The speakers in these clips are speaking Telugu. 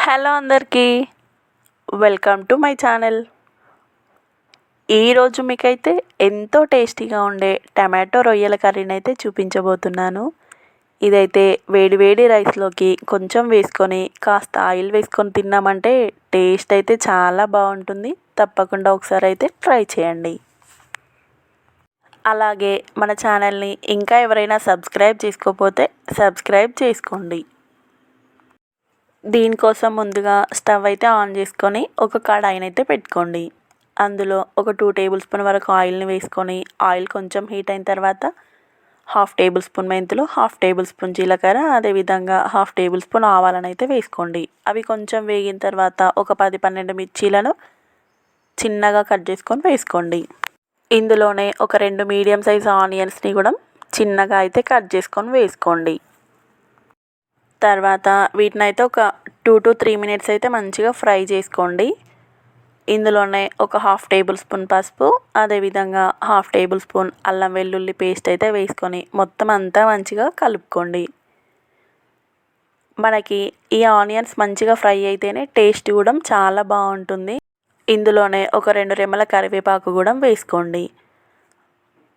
హలో అందరికీ, వెల్కమ్ టు మై ఛానల్. ఈరోజు మీకైతే ఎంతో టేస్టీగా ఉండే టమాటో రొయ్యల కర్రీని అయితే చూపించబోతున్నాను. ఇదైతే వేడి వేడి రైస్లోకి కొంచెం వేసుకొని కాస్త ఆయిల్ వేసుకొని తిన్నామంటే టేస్ట్ అయితే చాలా బాగుంటుంది. తప్పకుండా ఒకసారి అయితే ట్రై చేయండి. అలాగే మన ఛానల్ని ఇంకా ఎవరైనా సబ్స్క్రైబ్ చేసుకోకపోతే సబ్స్క్రైబ్ చేసుకోండి. దీనికోసం ముందుగా స్టవ్ అయితే ఆన్ చేసుకొని ఒక కడాయిని అయితే పెట్టుకోండి. అందులో ఒక 2 టేబుల్ స్పూన్ వరకు ఆయిల్ని వేసుకొని ఆయిల్ కొంచెం హీట్ అయిన తర్వాత 1/2 టేబుల్ స్పూన్ మెంతులు, 1/2 టేబుల్ స్పూన్ జీలకర్ర, అదేవిధంగా 1/2 టేబుల్ స్పూన్ ఆవాలను అయితే వేసుకోండి. అవి కొంచెం వేగిన తర్వాత ఒక 10-12 మిర్చీలను చిన్నగా కట్ చేసుకొని వేసుకోండి. ఇందులోనే ఒక 2 మీడియం సైజ్ ఆనియన్స్ని కూడా చిన్నగా అయితే కట్ చేసుకొని వేసుకోండి. తర్వాత వీటినైతే ఒక 2 to 3 మినిట్స్ అయితే మంచిగా ఫ్రై చేసుకోండి. ఇందులోనే ఒక 1/2 టేబుల్ స్పూన్ పసుపు, అదేవిధంగా 1/2 టేబుల్ స్పూన్ అల్లం వెల్లుల్లి పేస్ట్ అయితే వేసుకొని మొత్తం అంతా మంచిగా కలుపుకోండి. మనకి ఈ ఆనియన్స్ మంచిగా ఫ్రై అయితేనే టేస్ట్ కూడా చాలా బాగుంటుంది. ఇందులోనే ఒక 2 రెమ్మల కరివేపాకు కూడా వేసుకోండి.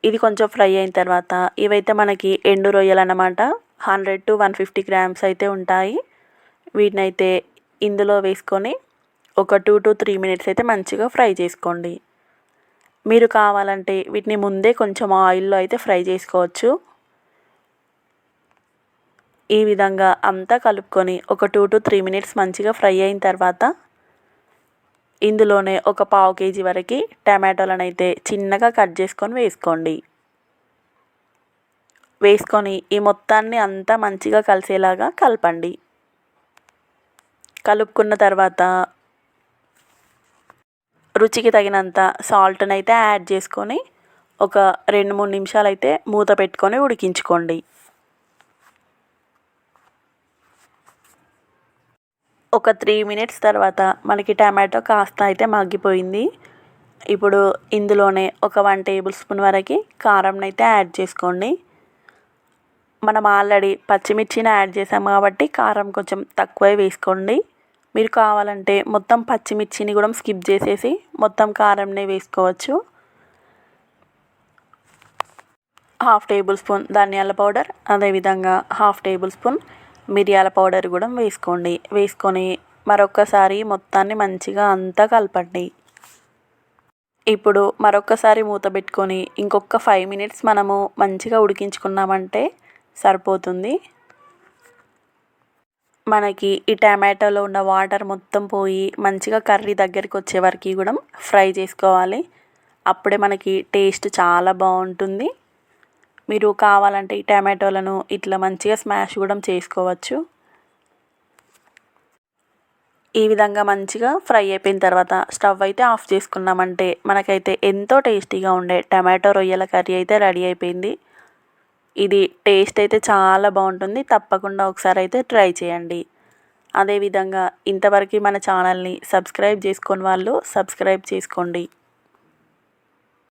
ఇది కొంచెం ఫ్రై అయిన తర్వాత ఇవైతే మనకి ఎండు రొయ్యలు అన్నమాట. 100 to 150 గ్రామ్స్ అయితే ఉంటాయి. వీటినైతే ఇందులో వేసుకొని ఒక 2 to 3 మినిట్స్ అయితే మంచిగా ఫ్రై చేసుకోండి. మీరు కావాలంటే వీటిని ముందే కొంచెం ఆయిల్లో అయితే ఫ్రై చేసుకోవచ్చు. ఈ విధంగా అంతా కలుపుకొని ఒక 2 to 3 మినిట్స్ మంచిగా ఫ్రై అయిన తర్వాత ఇందులోనే ఒక 1/2 కేజీ వరకు టమాటోలను అయితే చిన్నగా కట్ చేసుకొని వేసుకోండి. వేసుకొని ఈ మొత్తాన్ని అంతా మంచిగా కలిసేలాగా కలపండి. కలుపుకున్న తర్వాత రుచికి తగినంత సాల్ట్ని అయితే యాడ్ చేసుకొని ఒక 2-3 నిమిషాలు అయితే మూత పెట్టుకొని ఉడికించుకోండి. ఒక 3 మినిట్స్ తర్వాత మనకి టమాటో కాస్త అయితే మగ్గిపోయింది. ఇప్పుడు ఇందులోనే ఒక 1 టేబుల్ స్పూన్ వరకు కారంని అయితే యాడ్ చేసుకోండి. మనం ఆల్రెడీ పచ్చిమిర్చిని యాడ్ చేసాము కాబట్టి కారం కొంచెం తక్కువే వేసుకోండి. మీరు కావాలంటే మొత్తం పచ్చిమిర్చిని కూడా స్కిప్ చేసేసి మొత్తం కారంనే వేసుకోవచ్చు. 1/2 టేబుల్ స్పూన్ ధనియాల పౌడర్, అదేవిధంగా 1/2 టేబుల్ స్పూన్ మిరియాల పౌడర్ కూడా వేసుకోండి. వేసుకొని మరొకసారి మొత్తాన్ని మంచిగా అంతా కలపండి. ఇప్పుడు మరొకసారి మూత పెట్టుకొని ఇంకొక 5 మినిట్స్ మనము మంచిగా ఉడికించుకున్నామంటే సరిపోతుంది. మనకి ఈ టమాటోలో ఉన్న వాటర్ మొత్తం పోయి మంచిగా కర్రీ దగ్గరికి వచ్చే వరకు కూడా ఫ్రై చేసుకోవాలి. అప్పుడే మనకి టేస్ట్ చాలా బాగుంటుంది. మీరు కావాలంటే ఈ టమాటోలను ఇట్లా మంచిగా స్మాష్ కూడా చేసుకోవచ్చు. ఈ విధంగా మంచిగా ఫ్రై అయిపోయిన తర్వాత స్టవ్ అయితే ఆఫ్ చేసుకున్నామంటే మనకైతే ఎంతో టేస్టీగా ఉండే టమాటో రొయ్యల కర్రీ అయితే రెడీ అయిపోయింది. ఇది టేస్ట్ అయితే చాలా బాగుంటుంది. తప్పకుండా ఒకసారి అయితే ట్రై చేయండి. అదేవిధంగా ఇంతవరకు మన ఛానల్ని సబ్స్క్రైబ్ చేసుకొని వాళ్ళు సబ్స్క్రైబ్ చేసుకోండి.